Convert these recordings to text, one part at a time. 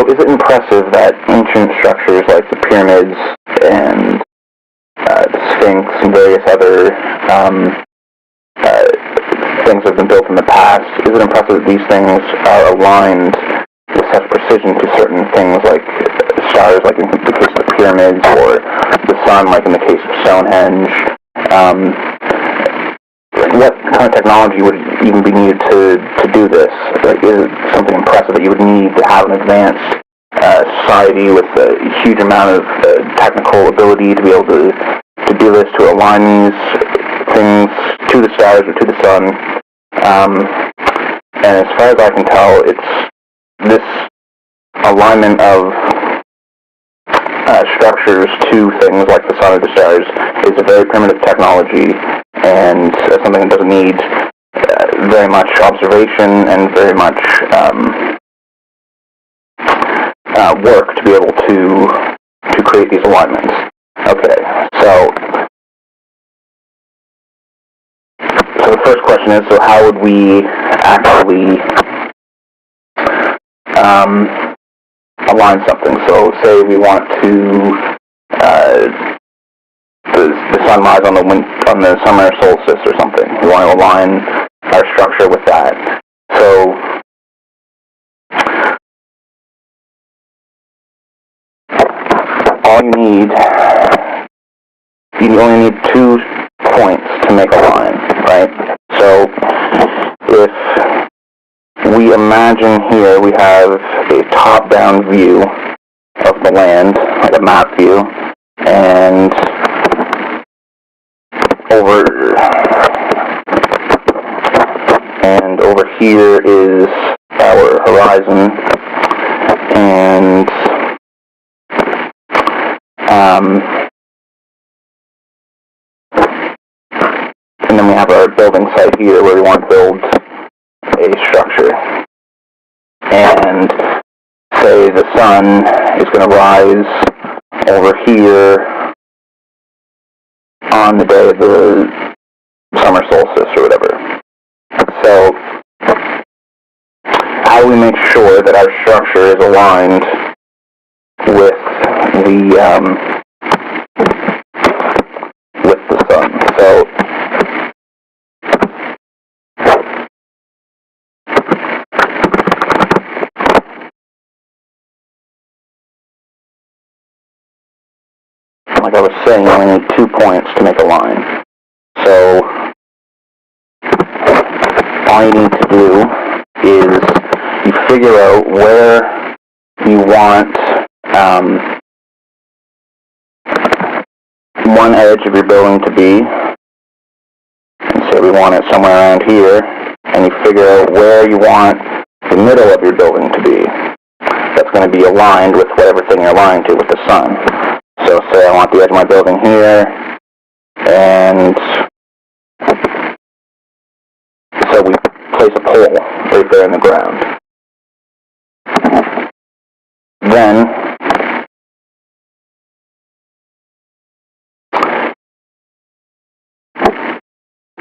So is it impressive that ancient structures like the pyramids and the Sphinx and various other things that have been built in the past, is it impressive that these things are aligned with such precision to certain things like stars, like in the case of the pyramids, or the sun, like in the case of Stonehenge? What kind of technology would even be needed to do this? Like, is it something impressive that you would need to have an advanced society with a huge amount of technical ability to be able to do this, to align these things to the stars or to the sun? And as far as I can tell, it's this alignment of structures to things like the sun or the stars is a very primitive technology, and something that doesn't need very much observation and very much work to be able to create these alignments. Okay, so the first question is, so how would we actually align something? So say we want to the sunrise on the summer solstice or something. We want to align our structure with that. So you only need 2 points to make a line, right? So if we imagine here we have a top-down view of the land, like a map view, and over here is our horizon, and then we have our building site here where we want to build a structure. And say the sun is going to rise over here on the day of the summer solstice or whatever. So how do we make sure that our structure is aligned with the sun? So like I was saying, you only need 2 points to make a line. So all you need to do is you figure out where you want one edge of your building to be, and say we want it somewhere around here, and you figure out where you want the middle of your building to be. That's going to be aligned with whatever thing you're aligned to, with the sun. So say I want the edge of my building here, and so we place a pole right there in the ground. Then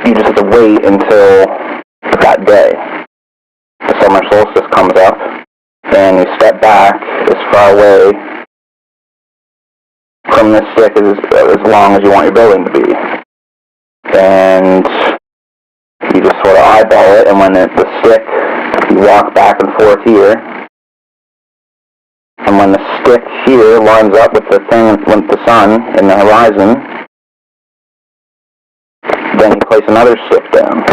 you just have to wait until that day. The summer solstice comes up, and you step back as far away from the stick as long as you want your building to be. And you just sort of eyeball it, and when the stick, you walk back and forth here, and when the stick here lines up with the thing with the sun in the horizon, then you place another stick down.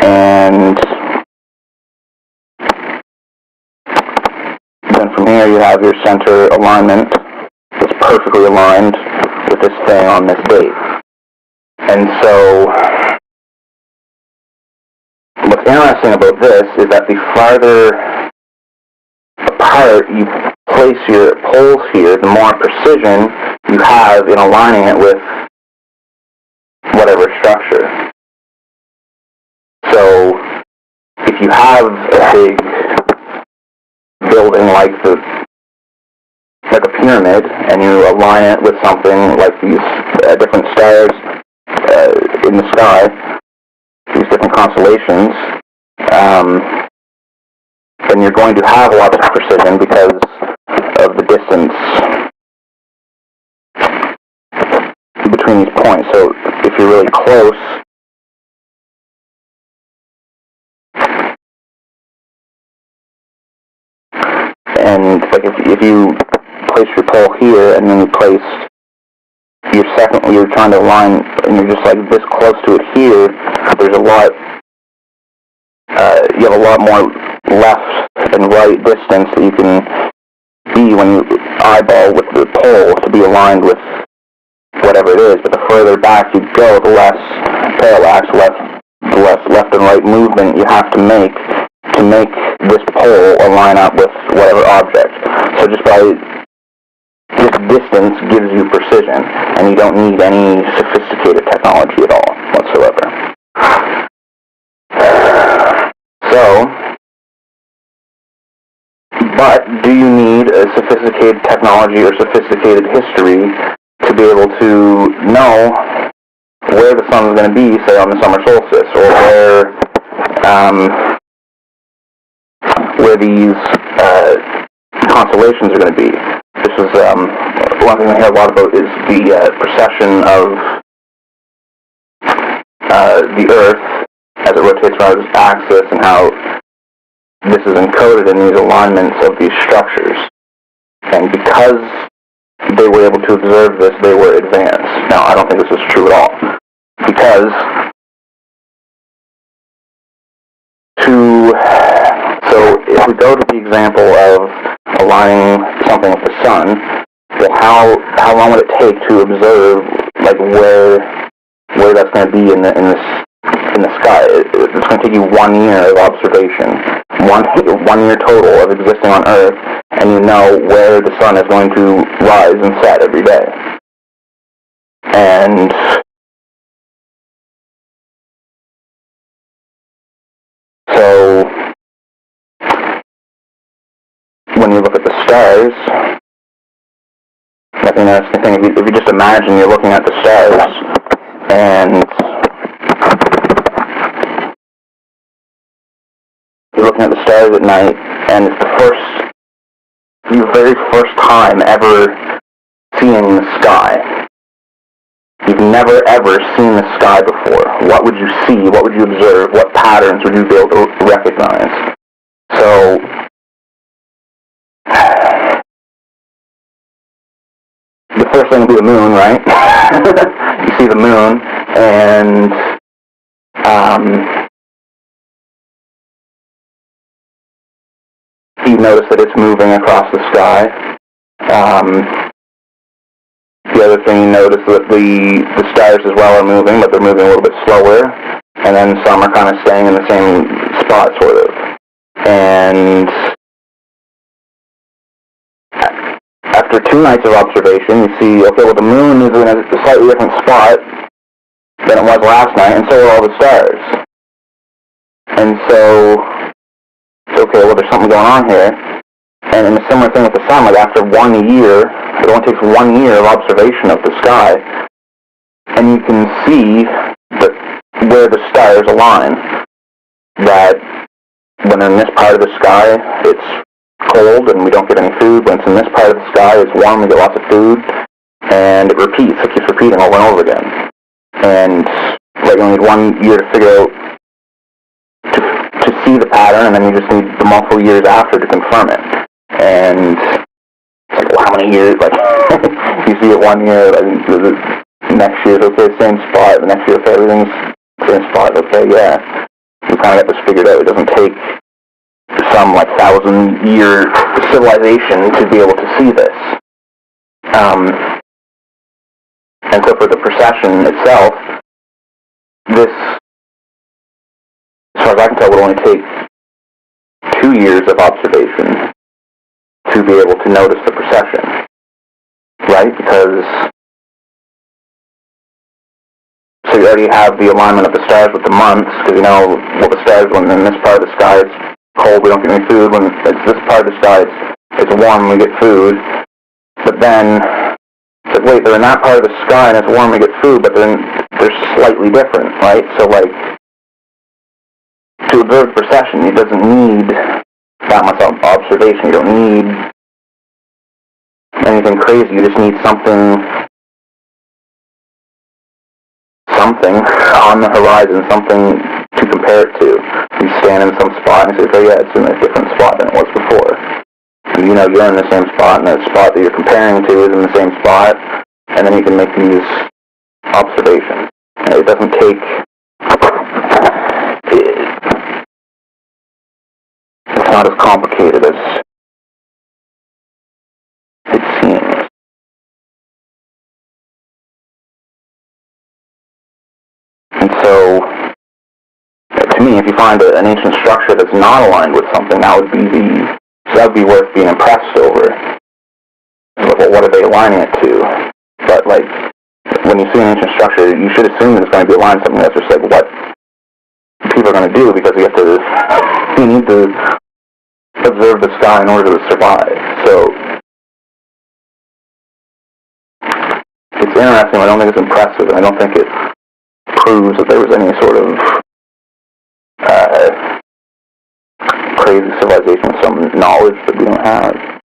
And then from here you have your center alignment that's perfectly aligned with this thing on this date. And so what's interesting about this is that the farther apart you place your poles here, the more precision you have in aligning it with whatever structure. So if you have a big building like a pyramid, and you align it with something like these different stars in the sky, these different constellations, then then you're going to have lots of precision because of the distance between these points. So if you're really close, and like if you place your pole here and then you place your second, you're trying to align and you're just like this close to it here, there's a lot, you have a lot more left and right distance that you can be when you eyeball with the pole to be aligned with whatever it is. But the further back you go, the less parallax, the less left and right movement you have to make this pole align up with whatever object. So just by this distance gives you precision, and you don't need any sophisticated technology at all whatsoever. So, but do you need a sophisticated technology or sophisticated history to be able to know where the sun is going to be, say, on the summer solstice, or where these constellations are going to be? This is one thing I hear a lot about is the precession of the Earth as it rotates around its axis, and how this is encoded in these alignments of these structures. And because they were able to observe this, they were advanced. Now, I don't think this is true at all, because so if we go to the example of aligning something with the sun, well, how long would it take to observe, like, where that's going to be in the sky? It's going to take you 1 year of observation, one year total of existing on Earth, and you know where the sun is going to rise and set every day. And so when you look at the stars, I think that's the thing. If you just imagine you're looking at the stars, and you're looking at the stars at night, and it's your very first time ever seeing the sky. You've never ever seen the sky before. What would you see? What would you observe? What patterns would you be able to recognize? So, the first thing would be the moon, right? You see the moon, and you notice that it's moving across the sky. The other thing you notice that the stars as well are moving, but they're moving a little bit slower, and then some are kind of staying in the same spot, sort of. And after 2 nights of observation, you see, okay, well, the moon is in a slightly different spot than it was last night, and so are all the stars. And so, okay, well, there's something going on here. And a similar thing with the sun, like after 1 year, it only takes 1 year of observation of the sky, and you can see where the stars align. That when they're in this part of the sky, it's cold and we don't get any food. When it's in this part of the sky, it's warm, we get lots of food, and it repeats. It keeps repeating over and over again. And like, you need 1 year to figure out to see the pattern, and then you just need the multiple years after to confirm it. And it's like, well, how many years? Like, you see it 1 year, like, the next year's okay, same spot. The next year, okay, everything's same spot. Okay, yeah. We kind of got this figured out. It doesn't take some, like, 1,000-year civilization to be able to see this. And so for the precession itself, this, as far as I can tell, would only take 2 years of observation to be able to notice the precession, right? Because, so you already have the alignment of the stars with the months, because you know, well, the stars, when in this part of the sky it's cold, we don't get any food. When it's this part of the sky, it's warm, we get food. But then, it's like, wait, they're in that part of the sky and it's warm, we get food, but then they're slightly different, right? So, like, to observe precession, it doesn't need that much observation. You don't need anything crazy. You just need something on the horizon, something to compare it to. You stand in some spot and say, oh yeah, it's in a different spot than it was before. And you know you're in the same spot, and the spot that you're comparing to is in the same spot, and then you can make these observations. And it doesn't take... It's not as complicated as it seems. And so, to me, if you find an ancient structure that's not aligned with something, that would be worth being impressed over. Well, what are they aligning it to? But, like, when you see an ancient structure, you should assume that it's going to be aligned to something that's just like what people are going to do, because you need to observe the sky in order to survive. So, it's interesting. I don't think it's impressive, and I don't think it proves that there was any sort of crazy civilization with some knowledge that we don't have.